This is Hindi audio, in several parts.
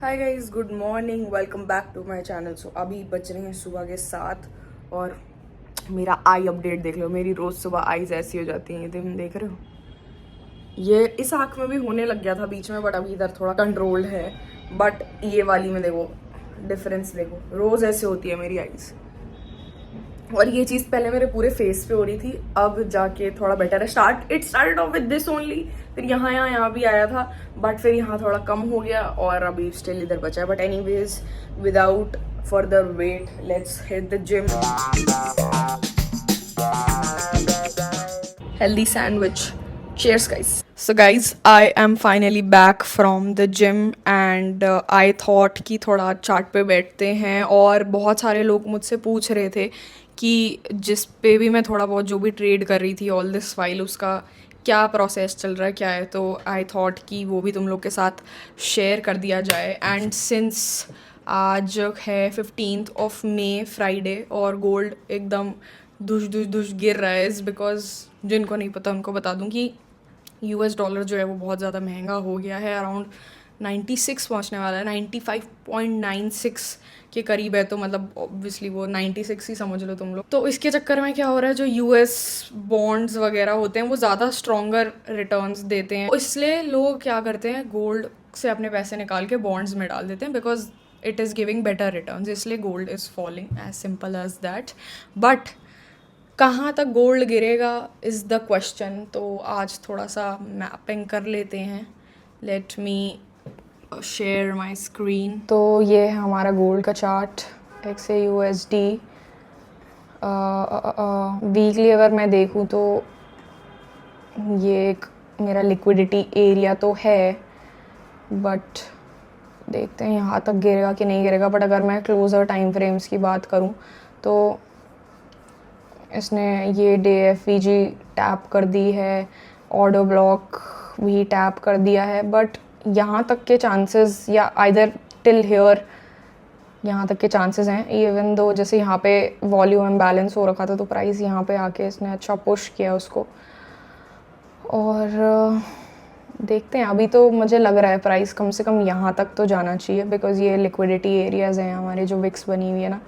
Hi guys, good morning, welcome back to my channel. So अभी बज रहे हैं सुबह के 7 और मेरा आई अपडेट देख लो। मेरी रोज़ सुबह आईज ऐसी हो जाती हैं, ये तुम देख रहे हो। ये इस आँख में भी होने लग गया था बीच में, बट अभी इधर थोड़ा कंट्रोल्ड है। बट ये वाली में देखो डिफरेंस, देखो रोज़ ऐसे होती है मेरी आईज। और ये चीज़ पहले मेरे पूरे फेस पे हो रही थी, अब जाके थोड़ा बेटर है। It started off with this only, फिर यहाँ भी आया था, बट फिर यहाँ थोड़ा कम हो गया और अभी स्टिल इधर बचा है। But anyways, without further wait, let's hit the gym. Healthy sandwich, cheers guys. So guys, I am finally back from the gym and I thought कि थोड़ा चार्ट पे बैठते हैं। और बहुत सारे लोग मुझसे पूछ रहे थे कि जिस पे भी मैं थोड़ा बहुत जो भी ट्रेड कर रही थी ऑल दिस वाइल, उसका क्या प्रोसेस चल रहा है, क्या है। तो आई थॉट कि वो भी तुम लोग के साथ शेयर कर दिया जाए। एंड सिंस आज है 15th मई, फ्राइडे, और गोल्ड एकदम धुश गिर रहा है, इज़ बिकॉज जिनको नहीं पता उनको बता दूं कि यूएस डॉलर जो है वो बहुत ज़्यादा महंगा हो गया है। अराउंड 96 पहुंचने वाला है, 95.96 के करीब है। तो मतलब ऑब्वियसली वो 96 ही समझ लो तुम लोग। तो इसके चक्कर में क्या हो रहा है, जो यूएस बॉन्ड्स वगैरह होते हैं वो ज़्यादा स्ट्रॉन्गर रिटर्न्स देते हैं। इसलिए लोग क्या करते हैं, गोल्ड से अपने पैसे निकाल के बॉन्ड्स में डाल देते हैं, because it is giving better returns. इसलिए gold is falling, as simple as that. But कहाँ तक गोल्ड गिरेगा इज़ द क्वेश्चन। तो आज थोड़ा सा मैपिंग कर लेते हैं। Let me share my screen. तो ये है हमारा गोल्ड का चार्ट, XAUSD। वीकली अगर मैं देखूँ तो ये एक मेरा लिक्विडिटी एरिया तो है, बट देखते हैं यहाँ तक गिरेगा कि नहीं गिरेगा। बट अगर मैं क्लोज़र टाइम फ्रेम्स की बात करूँ तो इसने ये DFVG टैप कर दी है, ऑर्डर ब्लॉक भी टैप कर दिया है। बट यहाँ तक के चांसेस, या आइदर टिल हियर यहाँ तक के चांसेस हैं। इवन दो जैसे यहाँ पे वॉल्यूम इम्बैलेंस हो रखा था, तो प्राइस यहाँ पे आके इसने अच्छा पुश किया उसको। और देखते हैं, अभी तो मुझे लग रहा है प्राइस कम से कम यहाँ तक तो जाना चाहिए, बिकॉज ये लिक्विडिटी एरियाज़ हैं हमारे, जो विक्स बनी हुई है ना,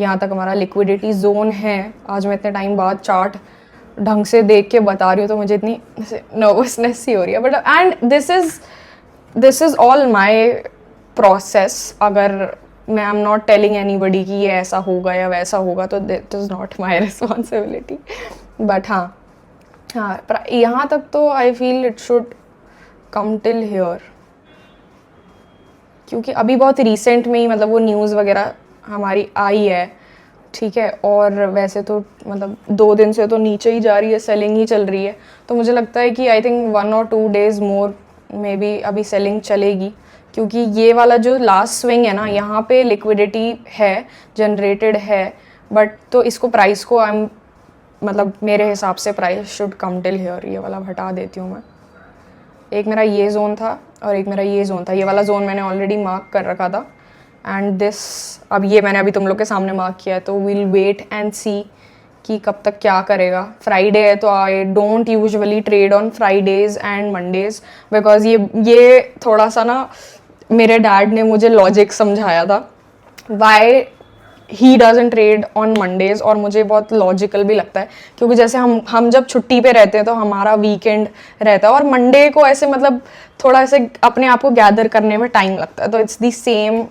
यहाँ तक हमारा लिक्विडिटी जोन है। आज मैं इतने टाइम बाद चार्ट ढंग से देख के बता रही हूँ तो मुझे इतनी नर्वसनेस सी हो रही है। But and this is all my process. अगर मैं एम नॉट टेलिंग एनीबडी कि ये ऐसा होगा या वैसा होगा, तो that is not my responsibility. But हाँ, यहाँ तक तो I feel it should come till here, क्योंकि अभी बहुत रिसेंट में ही मतलब वो न्यूज़ वगैरह हमारी आई है, ठीक है। और वैसे तो मतलब 2 दिन से तो नीचे ही जा रही है, सेलिंग ही चल रही है। तो मुझे लगता है कि आई थिंक 1 और 2 डेज़ मोर मे बी अभी सेलिंग चलेगी, क्योंकि ये वाला जो लास्ट स्विंग है ना, यहाँ पे लिक्विडिटी है, जनरेटेड है। बट तो इसको प्राइस को मतलब मेरे हिसाब से price should come till here. ये वाला हटा देती हूँ मैं। एक मेरा ये जोन था और एक मेरा ये जोन था। ये वाला जोन मैंने ऑलरेडी मार्क कर रखा था, एंड दिस अब ये मैंने अभी तुम लोग के सामने मार्क किया है। तो वील वेट एंड सी कि कब तक क्या करेगा। फ्राइडे है तो आई don't usually trade on Fridays and Mondays, because ये थोड़ा सा ना, मेरे डैड ने मुझे लॉजिक समझाया था why he doesn't trade on Mondays, और मुझे बहुत लॉजिकल भी लगता है, क्योंकि जैसे हम जब छुट्टी पे रहते हैं तो हमारा वीकेंड रहता है, और मंडे को ऐसे मतलब थोड़ा ऐसे अपने आप को गैदर करने में टाइम लगता है। तो it's the same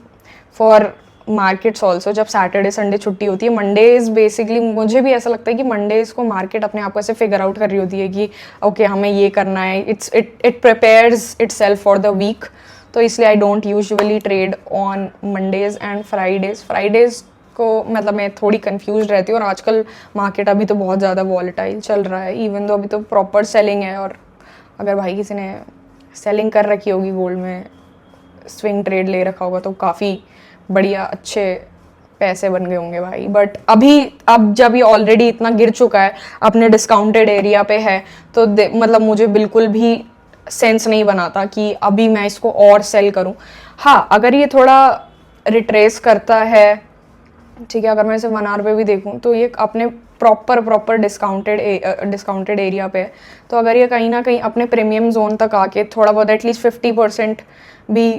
for markets also. जब सैटरडे संडे छुट्टी होती है, मंडेज बेसिकली मुझे भी ऐसा लगता है कि मंडेज को मार्केट अपने आप को ऐसे फिगर आउट कर रही होती है कि ओके हमें ये करना है। It prepares itself for the week. तो इसलिए I don't usually trade on Mondays and Fridays को मतलब मैं थोड़ी कंफ्यूज रहती हूँ। और आजकल मार्केट अभी तो बहुत ज़्यादा वॉलेटाइल चल रहा है, इवन दो अभी तो प्रॉपर सेलिंग है। और अगर भाई किसी ने सेलिंग कर रखी होगी गोल्ड में, स्विंग ट्रेड ले रखा होगा, तो काफ़ी बढ़िया अच्छे पैसे बन गए होंगे भाई। बट अब जब ये ऑलरेडी इतना गिर चुका है, अपने डिस्काउंटेड एरिया पे है, तो मतलब मुझे बिल्कुल भी सेंस नहीं बनाता कि अभी मैं इसको और सेल करूं। हाँ, अगर ये थोड़ा रिट्रेस करता है, ठीक है, अगर मैं इसे 1 आवर पे भी देखूं तो ये अपने प्रॉपर डिस्काउंटेड एरिया पे है। तो अगर ये कहीं ना कहीं अपने प्रीमियम जोन तक आके थोड़ा बहुत एटलीस्ट 50% भी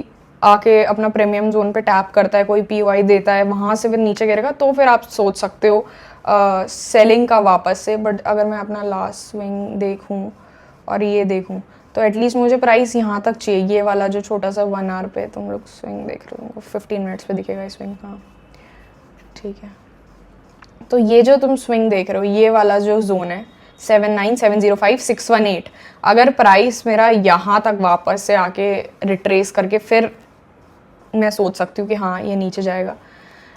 आके अपना प्रीमियम जोन पे टैप करता है, कोई पीओआई देता है, वहाँ से फिर नीचे गिरेगा, तो फिर आप सोच सकते हो सेलिंग का वापस से। बट अगर मैं अपना लास्ट स्विंग देखूँ और ये देखूँ तो एटलीस्ट मुझे प्राइस यहाँ तक चाहिए। ये वाला जो छोटा सा 1 आवर पे तुम लोग स्विंग देख रहे हो, तुमको 15 मिनट्स पे दिखेगा स्विंग। हाँ ठीक है, तो ये जो तुम स्विंग देख रहे हो, ये वाला जो जोन है 79705 618, अगर प्राइस मेरा यहाँ तक वापस से आके रिट्रेस करके फिर मैं सोच सकती हूँ कि हाँ ये नीचे जाएगा।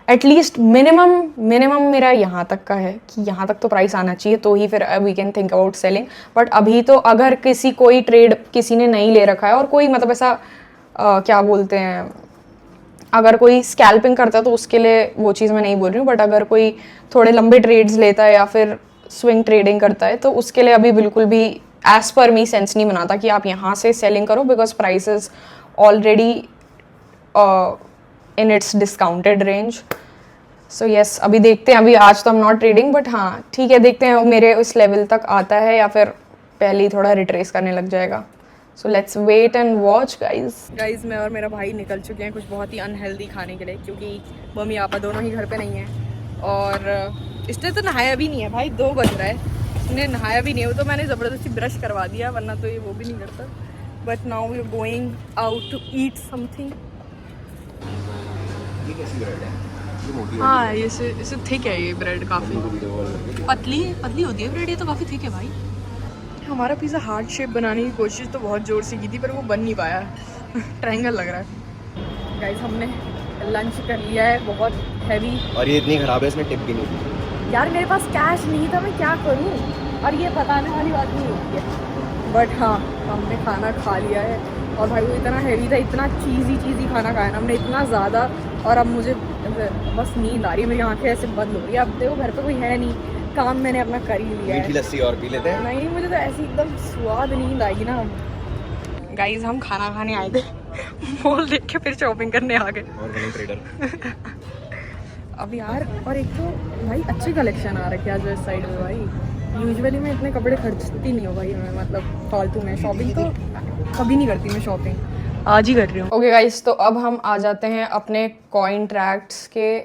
एटलीस्ट मिनिमम मेरा यहाँ तक का है कि यहाँ तक तो प्राइस आना चाहिए, तो ही फिर we can think about selling. But अभी तो अगर कोई ट्रेड किसी ने नहीं ले रखा है और कोई मतलब ऐसा क्या बोलते हैं, अगर कोई स्कैल्पिंग करता है तो उसके लिए वो चीज़ मैं नहीं बोल रही हूँ, बट अगर कोई थोड़े लंबे ट्रेड्स लेता है या फिर स्विंग ट्रेडिंग करता है तो उसके लिए अभी बिल्कुल भी एज पर मी सेंस नहीं बनाता कि आप यहाँ से सेलिंग करो, because price is already in its discounted range. So yes, अभी देखते हैं, अभी आज तो हम नॉट ट्रेडिंग, बट हाँ ठीक है, देखते हैं मेरे उस लेवल तक आता है या फिर पहले ही थोड़ा रिट्रेस करने लग जाएगा। So let's wait and watch guys. मैं और मेरा भाई निकल चुके हैं कुछ बहुत ही अनहेल्दी खाने के लिए, क्योंकि मम्मी पापा दोनों ही घर पे नहीं हैं और इसने तो नहाया भी नहीं है भाई, 2 बज रहा है, इसने नहाया भी नहीं है। वो तो मैंने ज़बरदस्ती ब्रश करवा दिया, वरना तो ये वो भी नहीं करता। But now we are going out to eat something. ये कैसी ब्रेड है? ये मोटी हाँ, ये थिक है, ये ब्रेड काफ़ी पतली होती है ब्रेड, ये तो काफ़ी थिक है भाई। हमारा पिज़्ज़ा हार्ट शेप बनाने की कोशिश तो बहुत ज़ोर से की थी, पर वो बन नहीं पाया। ट्रायंगल लग रहा है। गाइस हमने लंच कर लिया है, बहुत हैवी, और ये इतनी खराब है, इसमें टिप भी नहीं दी। यार मेरे पास कैश नहीं था, मैं क्या करूँ, और ये बताने वाली बात नहीं होती है। बट हाँ, हमने खाना खा लिया है और भाई वो इतना हैवी था, इतना चीज़ी खाना खाया ना हमने, इतना ज़्यादा। और अब मुझे बस नींद आ रही है, मेरी आंखें ऐसे बंद हो रही है। अब देखो घर पे कोई है नहीं, काम मैंने अपना कर ही लिया है। मीठी लस्सी और पी लेते हैं। नहीं, मुझे तो ऐसी एकदम स्वाद नींद आएगी ना। गाइस हम खाना खाने आए थे, मॉल देख के फिर शॉपिंग करने आ गए। और बने ट्रेडर। अब यार, और एक तो भाई अच्छी कलेक्शन आ रखी है आज इस साइड में भाई। यूजुअली मैं इतने कपड़े खरीदती नहीं हूँ भाई, मैं मतलब फालतू में शॉपिंग तो कभी नहीं करती मैं, शॉपिंग आज ही कर रही हूँ। ओके गाइस, तो अब हम आ जाते हैं अपने कॉइन ट्रैक्ट्स के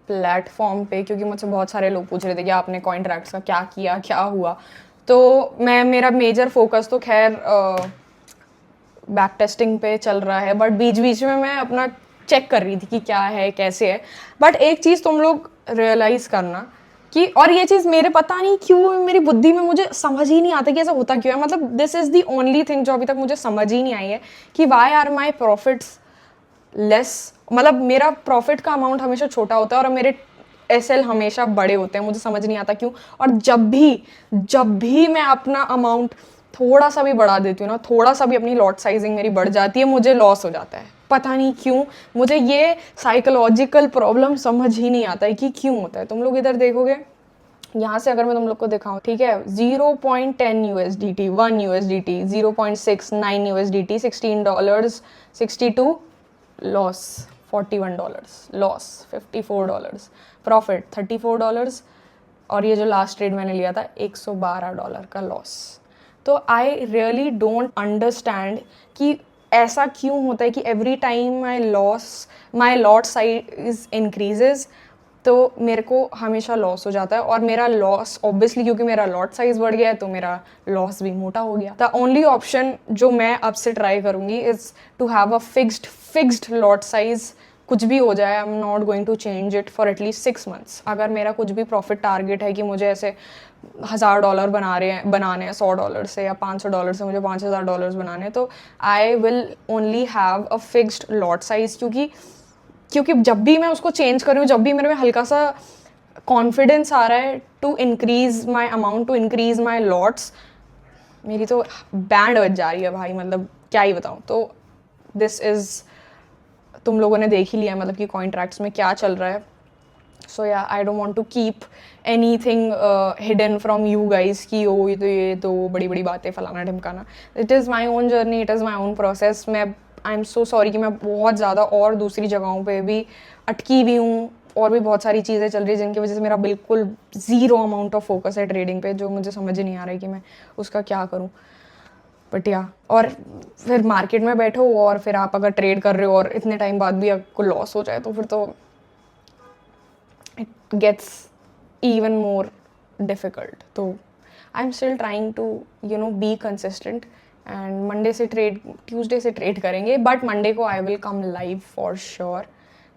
प्लेटफॉर्म पे, क्योंकि मुझसे बहुत सारे लोग पूछ रहे थे कि आपने कॉइन ट्रैक्ट्स का क्या किया, क्या हुआ। तो मेरा मेजर फोकस तो खैर बैक टेस्टिंग पे चल रहा है, बट बीच बीच में मैं अपना चेक कर रही थी कि क्या है कैसे है। बट एक चीज़ तुम लोग रियलाइज़ करना कि, और ये चीज़ मेरे पता नहीं क्यों मेरी बुद्धि में मुझे समझ ही नहीं आता कि ऐसा होता क्यों है। मतलब this is the only thing जो अभी तक मुझे समझ ही नहीं आई है कि why are my profits less. मतलब मेरा प्रॉफिट का अमाउंट हमेशा छोटा होता है और मेरे एसएल हमेशा बड़े होते हैं, मुझे समझ नहीं आता क्यों। और जब भी मैं अपना अमाउंट थोड़ा सा भी बढ़ा देती हूँ ना, थोड़ा सा भी अपनी लॉट साइजिंग मेरी बढ़ जाती है, मुझे लॉस हो जाता है। पता नहीं क्यों, मुझे ये साइकोलॉजिकल प्रॉब्लम समझ ही नहीं आता है कि क्यों होता है। तुम लोग इधर देखोगे, यहाँ से अगर मैं तुम लोग को दिखाऊं, ठीक है, 0.10 USDT, 1 USDT, 0.69 USDT, $16, 62 loss, $41 loss, $54 profit, $34, और ये जो लास्ट ट्रेड मैंने लिया था $112 का लॉस। तो आई रियली डोंट अंडरस्टैंड कि ऐसा क्यों होता है कि every time my lot size increases तो मेरे को हमेशा लॉस हो जाता है। और मेरा लॉस ऑब्वियसली, क्योंकि मेरा लॉट साइज बढ़ गया है तो मेरा लॉस भी मोटा हो गया। द ओनली ऑप्शन जो मैं अब से ट्राई करूँगी is to have a fixed lot size. कुछ भी हो जाए, I am not going to change it for at least 6 months। अगर मेरा कुछ भी प्रॉफिट टारगेट है कि मुझे ऐसे $1000 बनाने हैं $100 से, या $500 से मुझे $5000 बनाने हैं, तो I will only have a fixed lot size. क्योंकि जब भी मैं उसको चेंज कर रही हूँ, जब भी मेरे में हल्का सा कॉन्फिडेंस आ रहा है to increase my amount, to increase my lots, मेरी तो बैंड बज जा रही है भाई, मतलब क्या ही बताऊँ। तो दिस इज़, तुम लोगों ने देख ही लिया मतलब कि कॉइन ट्रैक्ट्स में क्या चल रहा है। So yeah I don't want to keep anything hidden from you guys कि ओ ये तो बड़ी बड़ी बातें फलाना ढिमकाना। It is my own journey, it is my own process. I am so sorry कि मैं बहुत ज़्यादा और दूसरी जगहों पे भी अटकी हुई हूँ, और भी बहुत सारी चीज़ें चल रही है जिनकी वजह से मेरा बिल्कुल ज़ीरो अमाउंट ऑफ फोकस है ट्रेडिंग पे, जो मुझे समझ नहीं आ रहा है कि मैं उसका क्या करूँ। बट या, और फिर मार्केट में बैठो और फिर आप अगर ट्रेड कर रहे हो और इतने टाइम बाद भी आपको लॉस हो जाए तो फिर तो it gets even more difficult. So I'm still trying to be consistent, and Monday से trade, Tuesday से trade करेंगे, but Monday को I will come live for sure.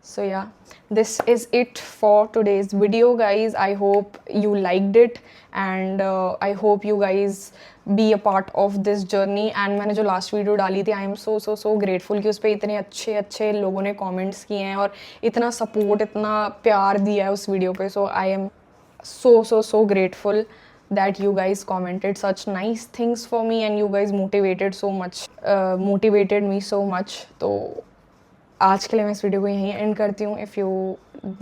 So yeah, this is it for today's video, guys. I hope you liked it, and I hope you guys be a part of this journey. And मैंने जो last video डाली थी, I am so grateful कि उस पर इतने अच्छे लोगों ने comments किए हैं और इतना support, इतना प्यार दिया है उस video पे. So I am so grateful that you guys commented such nice things for me, and you guys motivated me so much. तो आज के लिए मैं इस वीडियो को यहीं एंड करती हूँ. If you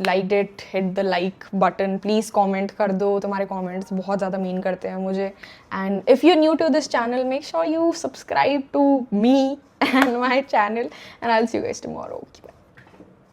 like it, hit the like button. Please comment कर दो, तुम्हारे कमेंट्स बहुत ज़्यादा मीन करते हैं मुझे. And if you new to this channel, make sure you subscribe to me and my channel, and I will see you guys tomorrow.